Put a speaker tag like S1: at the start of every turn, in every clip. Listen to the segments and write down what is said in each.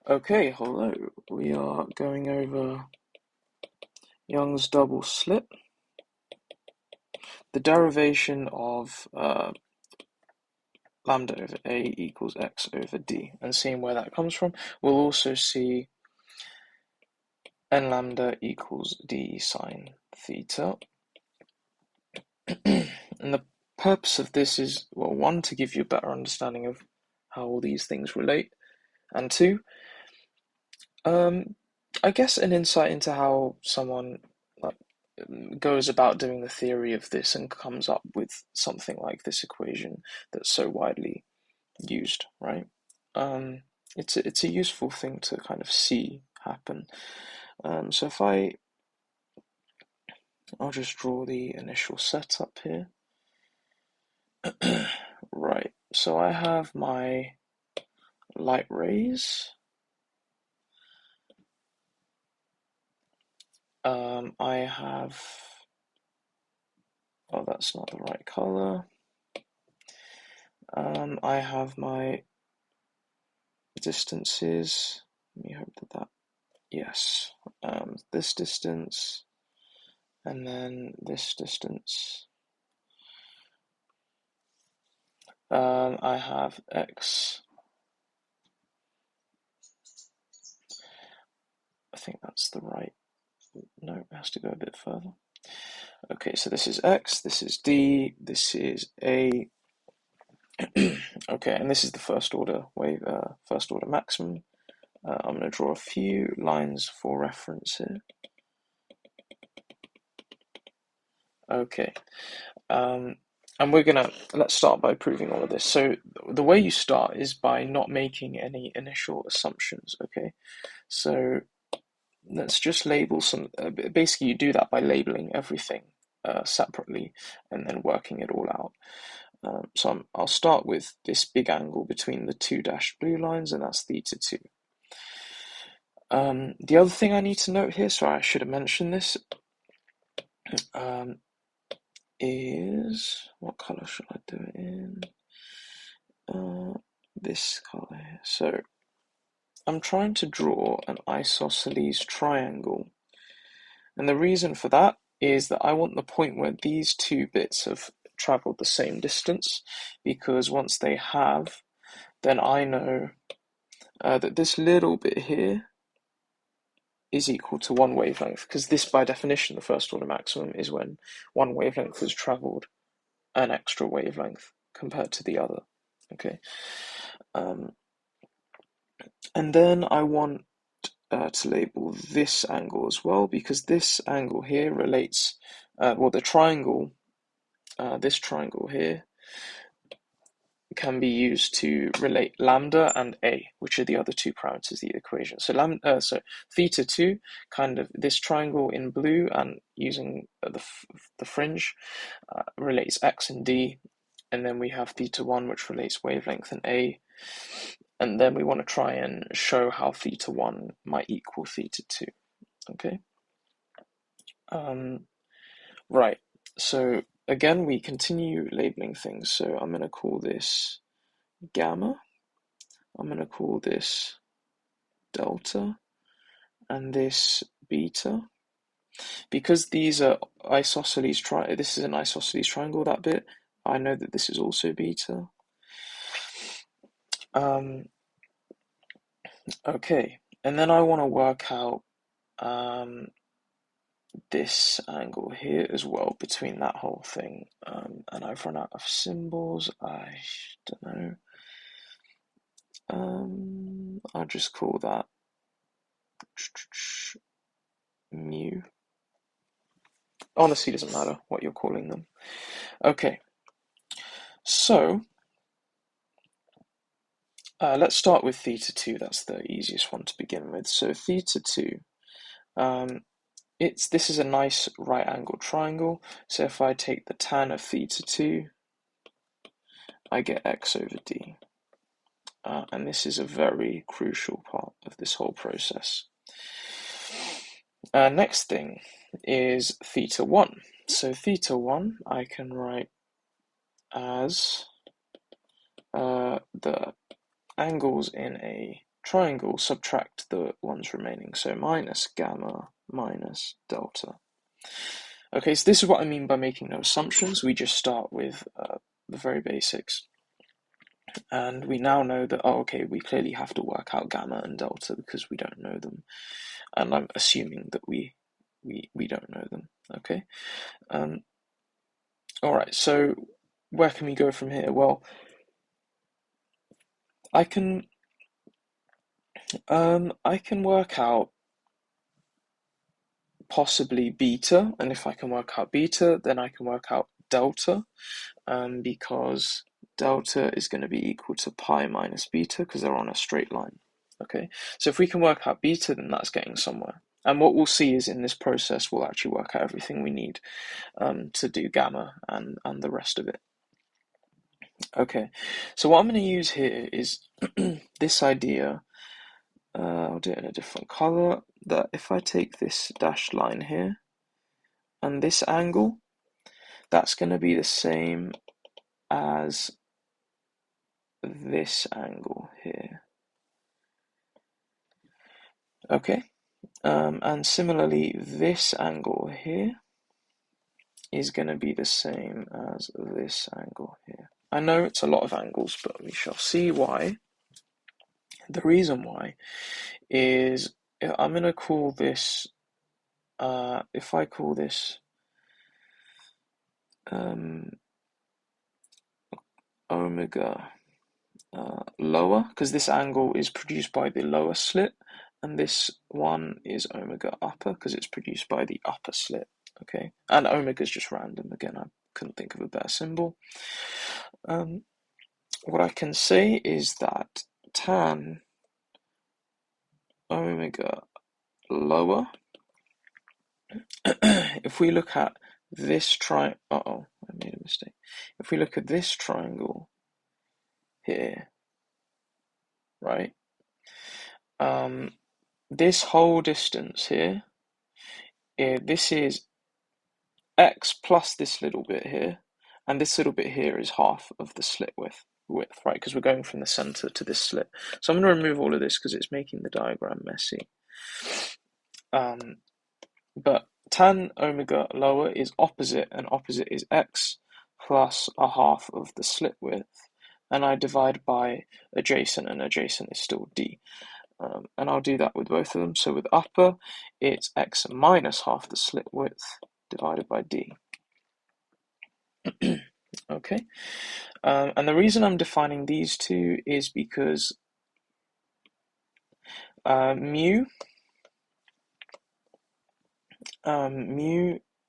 S1: Okay, hello. We are going over Young's double slit, the derivation of lambda over A equals x over d, and seeing where that comes from. We'll also see n lambda equals d sine theta. And the purpose of this is, well, one, to give you a better understanding of how all these things relate, and two, I guess an insight into how someone like goes about doing the theory of this and comes up with something like this equation that's so widely used, right? It's a useful thing to kind of see happen. So if I'll just draw the initial setup here. Right, so I have my light rays. I have, oh, that's not the right color. I have my distances. Let me hope that yes. This distance, and then this distance. I have x. I think that's the right. No, it has to go a bit further. Okay, so this is x, this is d, this is a. Okay, and this is the first order wave, first order maximum. I'm going to draw a few lines for reference here. Okay, and let's start by proving all of this. So the way you start is by not making any initial assumptions, okay? So let's just label some, basically you do that by labeling everything separately and then working it all out. So I'll start with this big angle between the two dashed blue lines, and that's theta 2. The other thing I need to note here, sorry, I should have mentioned this, is, what color should I do it in? This color here. So I'm trying to draw an isosceles triangle, and the reason for that is that I want the point where these two bits have traveled the same distance, because once they have, then I know that this little bit here is equal to one wavelength, because this, by definition, the first order maximum is when one wavelength has traveled an extra wavelength compared to the other. Okay, and then I want to label this angle as well, because this angle here relates, well, the triangle, this triangle here, can be used to relate lambda and a, which are the other two parameters of the equation. So so theta 2, kind of this triangle in blue, and using the fringe, relates x and d, and then we have theta 1, which relates wavelength and a, and then we want to try and show how theta 1 might equal theta 2, okay? Right, so again, we continue labeling things. So I'm going to call this gamma, I'm going to call this delta, and this beta. Because these are isosceles this is an isosceles triangle, that bit, I know that this is also beta. Okay, and then I want to work out this angle here as well between that whole thing, and I've run out of symbols. I don't know. I'll just call that mu. Honestly, doesn't matter what you're calling them. Okay, so let's start with theta 2. That's the easiest one to begin with. So theta 2, this is a nice right angled triangle. So if I take the tan of theta 2, I get x over d. And this is a very crucial part of this whole process. Next thing is theta 1. So theta 1 I can write as the angles in a triangle, subtract the ones remaining. So minus gamma minus delta. Okay, so this is what I mean by making no assumptions. We just start with the very basics. And we now know that, oh, okay, we clearly have to work out gamma and delta because we don't know them. And I'm assuming that we don't know them, okay? All right, so where can we go from here? Well, I can work out possibly beta, and if I can work out beta, then I can work out delta, because delta is going to be equal to pi minus beta because they're on a straight line. Okay, so if we can work out beta, then that's getting somewhere. And what we'll see is in this process, we'll actually work out everything we need to do gamma and the rest of it. Okay, so what I'm going to use here is this idea. I'll do it in a different color. That if I take this dashed line here and this angle, that's going to be the same as this angle here. Okay, and similarly, this angle here is going to be the same as this angle here. I know it's a lot of angles, but we shall see why. The reason why is I'm going to call this, if I call this omega lower, because this angle is produced by the lower slit, and this one is omega upper because it's produced by the upper slit. Okay, and omega is just random. Again, I couldn't think of a better symbol. What I can say is that tan omega lower, if we look at this triangle, I made a mistake. If we look at this triangle here, right, this whole distance here, this is x plus this little bit here, and this little bit here is half of the slit width, right, because we're going from the center to this slit. So I'm going to remove all of this because it's making the diagram messy. But tan omega lower is opposite, and opposite is x plus a half of the slit width, and I divide by adjacent, and adjacent is still d. And I'll do that with both of them. So with upper, it's x minus half the slit width divided by d. Okay, and the reason I'm defining these two is because mu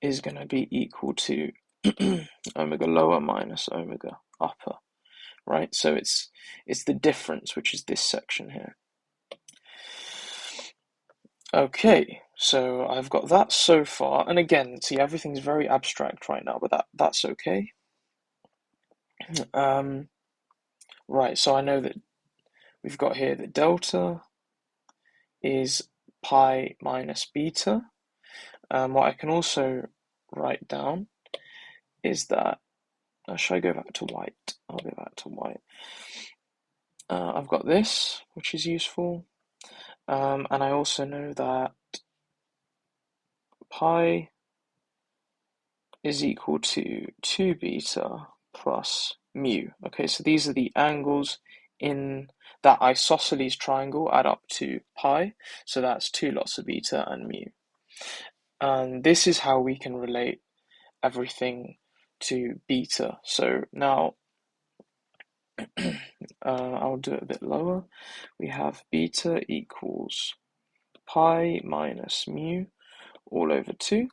S1: is going to be equal to omega lower minus omega upper, right? So it's the difference, which is this section here. Okay, so I've got that so far, and again, see, everything's very abstract right now, but that's okay. Right, so I know that we've got here that delta is pi minus beta. What I can also write down is that, should I go back to white? I'll go back to white. I've got this, which is useful, and I also know that pi is equal to 2 beta plus mu. Okay, so these are the angles in that isosceles triangle add up to pi, so that's 2 lots of beta and mu. And this is how we can relate everything to beta. So now I'll do it a bit lower. We have beta equals pi minus mu all over 2.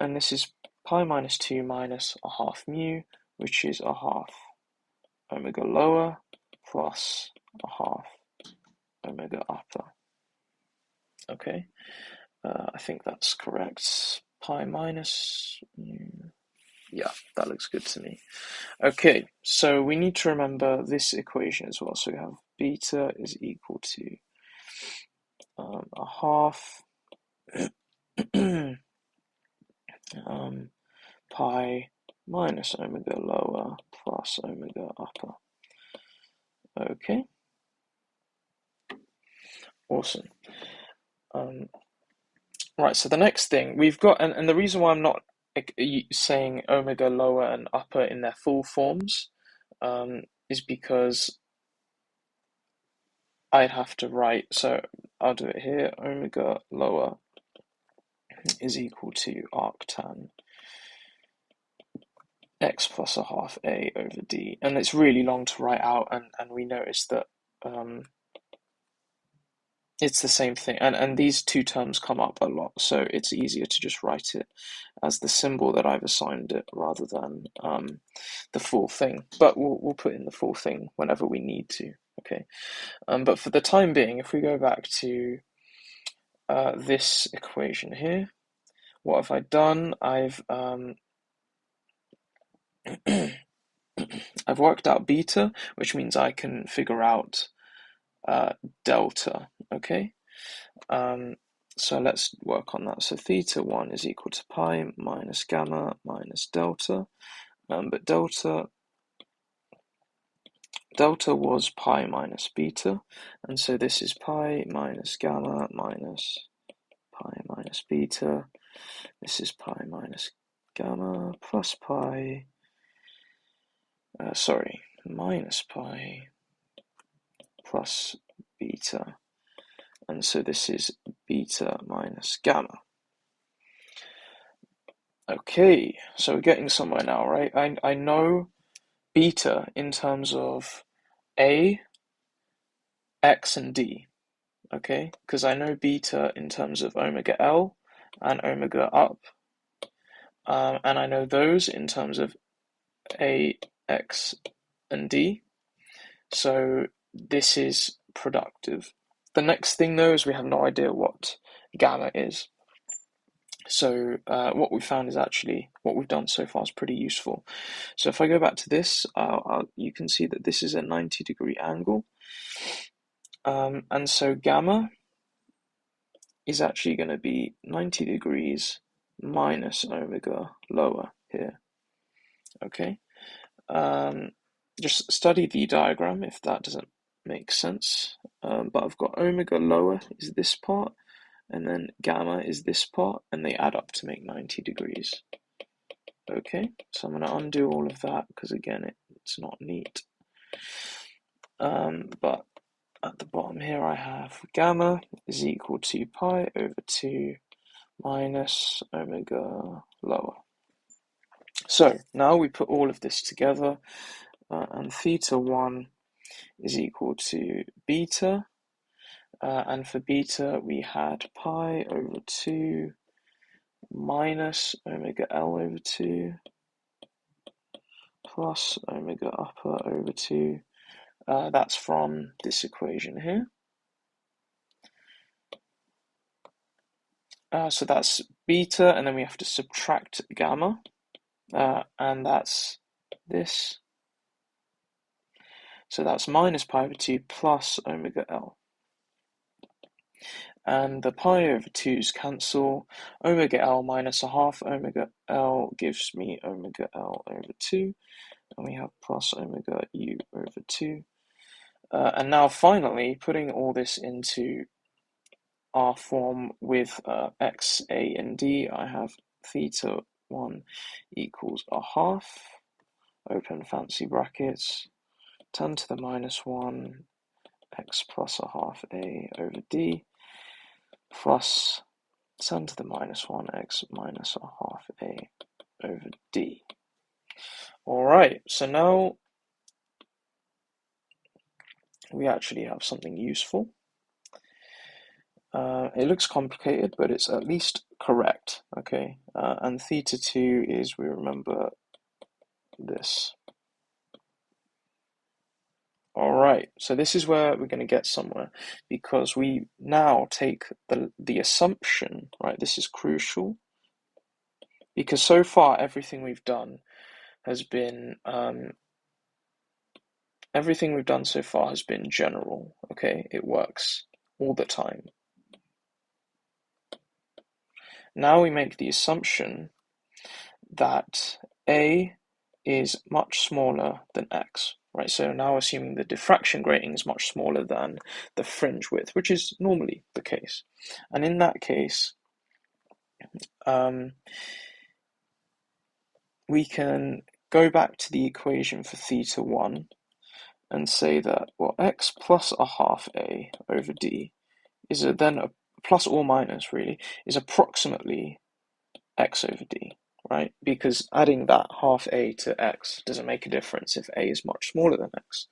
S1: And this is pi minus 2 minus a half mu, which is a half omega lower plus a half omega upper. Okay, I think that's correct. Pi minus mu. Yeah, that looks good to me. Okay, so we need to remember this equation as well. So we have beta is equal to a half pi minus omega lower plus omega upper. Okay, Awesome. Right, so the next thing we've got, and the reason why I'm not saying omega lower and upper in their full forms is because I'd have to write, so I'll do it here, omega lower is equal to arctan x plus a half a over d, and it's really long to write out, and we notice that it's the same thing, and these two terms come up a lot, so it's easier to just write it as the symbol that I've assigned it rather than the full thing. But we'll put in the full thing whenever we need to. Okay, but for the time being, if we go back to this equation here, what have I done? I've I've worked out beta, which means I can figure out delta. Okay. So let's work on that. So theta 1 is equal to pi minus gamma minus delta. But delta was pi minus beta. And so this is pi minus gamma minus pi minus beta. This is pi minus gamma plus pi, minus pi plus beta. And so this is beta minus gamma. Okay, so we're getting somewhere now, right? I know beta in terms of A, X, and D, okay? Because I know beta in terms of omega L and omega up, and I know those in terms of A, X, and D, so this is productive. The next thing though is we have no idea what gamma is. So what we found is actually what we've done so far is pretty useful. So if I go back to this, you can see that this is a 90-degree angle. And so gamma is actually going to be 90 degrees minus omega lower here. Okay. Just study the diagram if that doesn't make sense. But I've got omega lower is this part, and then gamma is this part, and they add up to make 90 degrees. Okay, so I'm going to undo all of that because again it's not neat. But at the bottom here I have gamma is equal to pi over 2 minus omega lower. So now we put all of this together, and theta 1 is equal to beta, and for beta we had pi over 2 minus omega L over 2 plus omega upper over 2. That's from this equation here. So that's beta, and then we have to subtract gamma, and that's this. So that's minus pi over 2 plus omega L. And the pi over 2's cancel. Omega L minus a half omega L gives me omega L over 2. And we have plus omega U over 2. And now finally, putting all this into our form with x, a, and d, I have theta 1 equals a half, open fancy brackets, 10 to the minus 1, x plus a half a over d, plus 10 to the minus 1, x minus a half a over d. Alright, so now we actually have something useful. It looks complicated, but it's at least correct, okay? And theta 2 is, we remember this. Alright, so this is where we're going to get somewhere, because we now take the assumption, right? This is crucial, because so far everything we've done has been, general, okay? It works all the time. Now we make the assumption that A is much smaller than X. right? So now assuming the diffraction grating is much smaller than the fringe width, which is normally the case. And in that case, we can go back to the equation for theta 1 and say that, well, x plus a half a over d is then a plus or minus, really, is approximately x over d, right? Because adding that half a to x doesn't make a difference if a is much smaller than x.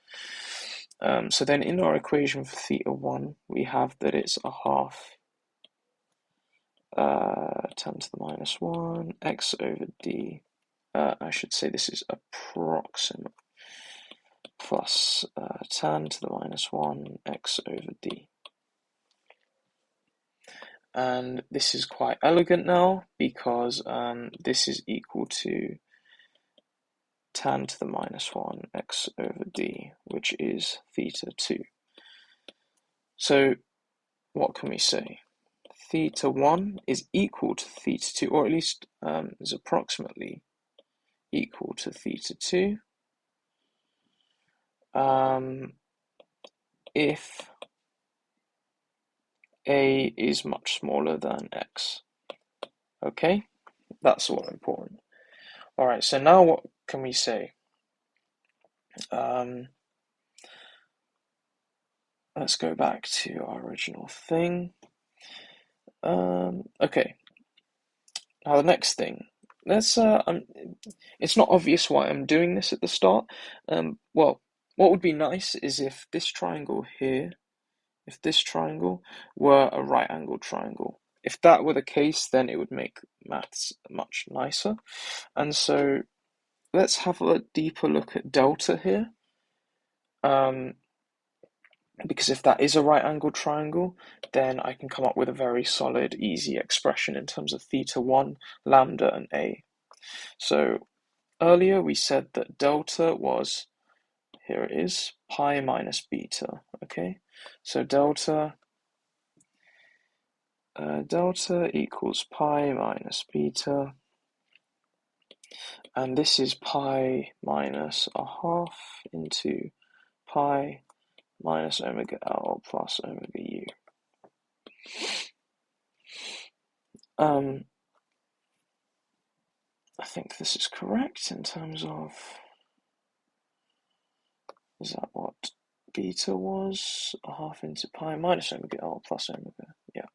S1: So then in our equation for theta 1, we have that it's a half 10 to the minus 1 x over d. I should say this is approximate plus 10 to the minus 1 x over d. And this is quite elegant now because this is equal to tan to the minus 1 x over d, which is theta 2. So what can we say? Theta 1 is equal to theta 2, or at least is approximately equal to theta 2 if a is much smaller than x. Okay, that's all important. All right, so now what can we say? Let's go back to our original thing. Okay. Now the next thing, let's it's not obvious why I'm doing this at the start. Well, what would be nice is if this triangle here, if this triangle were a right angled triangle. If that were the case, then it would make maths much nicer. And so let's have a deeper look at delta here. Because if that is a right angled triangle, then I can come up with a very solid, easy expression in terms of theta 1, lambda, and a. So earlier we said that delta was, here it is, pi minus beta, okay? So delta equals pi minus beta, and this is pi minus a half into pi minus omega L plus omega U. I think this is correct in terms of, is that what beta was? A half into pi minus omega L plus omega, yeah.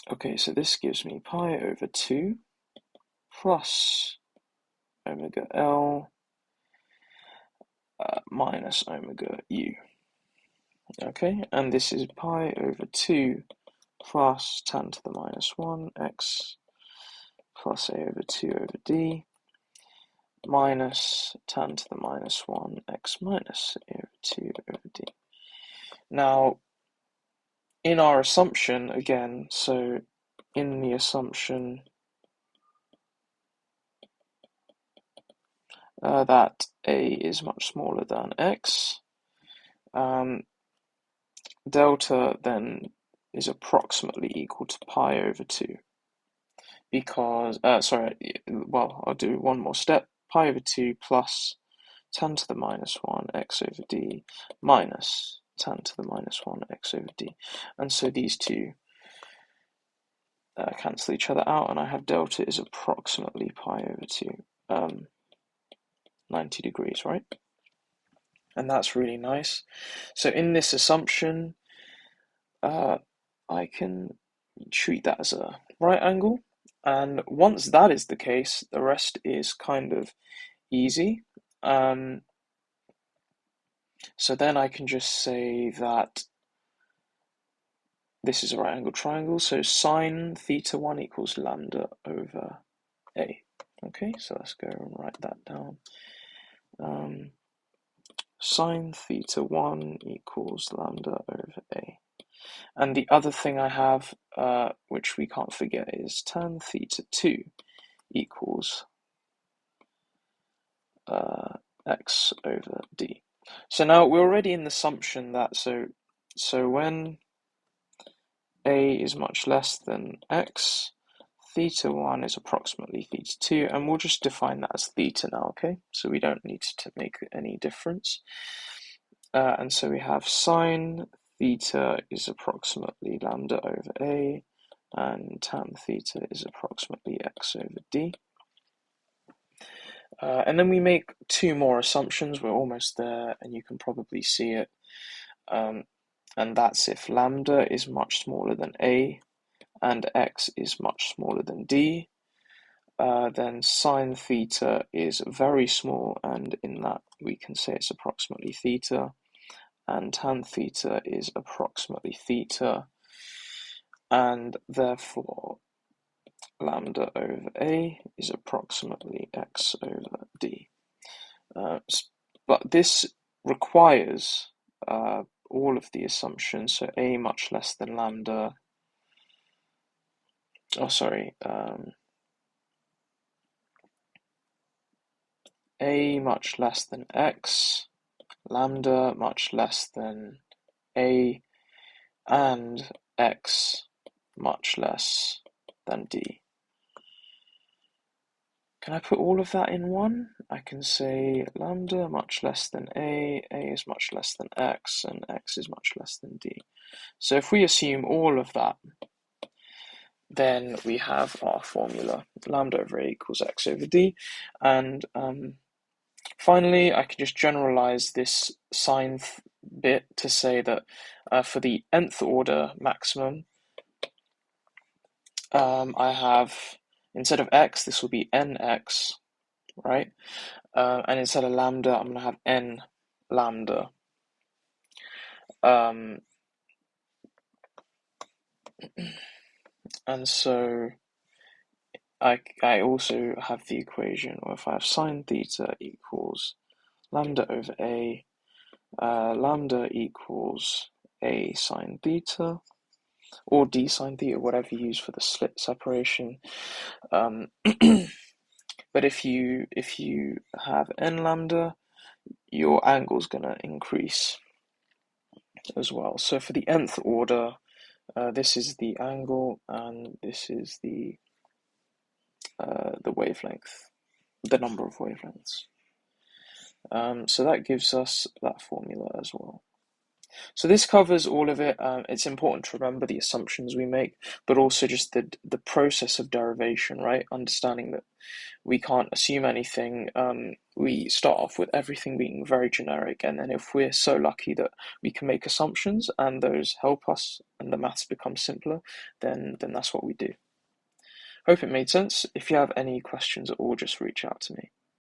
S1: Okay, so this gives me pi over 2 plus omega L minus omega U. Okay, and this is pi over 2 plus 10 to the minus 1 x plus a over 2 over d minus 10 to the minus 1 x minus a over 2 over d. Now, in our assumption, again, so in the assumption that a is much smaller than x, delta then is approximately equal to pi over 2. Because, well, I'll do one more step. Pi over 2 plus 10 to the minus 1 x over d minus 10 to the minus 1 x over d. And so these two cancel each other out, and I have delta is approximately pi over 2, 90 degrees, right? And that's really nice. So in this assumption, I can treat that as a right angle. And once that is the case, the rest is kind of easy. So then I can just say that this is a right angle triangle, so sine theta 1 equals lambda over a. Okay, so let's go and write that down. Sine theta 1 equals lambda over a. And the other thing I have, which we can't forget, is tan theta 2 equals x over d. So now we're already in the assumption that, so when a is much less than x, theta 1 is approximately theta 2, and we'll just define that as theta now, okay? So we don't need to make any difference. And so we have sine theta is approximately lambda over A, and tan theta is approximately x over d. And then we make two more assumptions. We're almost there, and you can probably see it. And that's if lambda is much smaller than A and x is much smaller than d, then sine theta is very small, and in that we can say it's approximately theta, and tan theta is approximately theta, and therefore lambda over A is approximately x over d. But this requires all of the assumptions, so A much less than lambda, A much less than x, lambda much less than A, and x much less than d. Can I put all of that in one? I can say lambda much less than A is much less than x, and x is much less than d. So if we assume all of that, then we have our formula. Lambda over A equals x over d. And finally, I can just generalize this sine bit to say that for the nth order maximum, I have, instead of x, this will be nx, right? And instead of lambda, I'm going to have n lambda. And so I also have the equation, or if I have sine theta equals lambda over A, lambda equals A sine theta, or d sine theta, whatever you use for the slit separation. But if you have n lambda, your angle's going to increase as well. So for the nth order, this is the angle, and this is the wavelength, the number of wavelengths. So that gives us that formula as well. So this covers all of it. It's important to remember the assumptions we make, but also just the process of derivation, right? Understanding that we can't assume anything. We start off with everything being very generic, and then if we're so lucky that we can make assumptions and those help us and the maths becomes simpler, then that's what we do. Hope it made sense. If you have any questions at all, just reach out to me.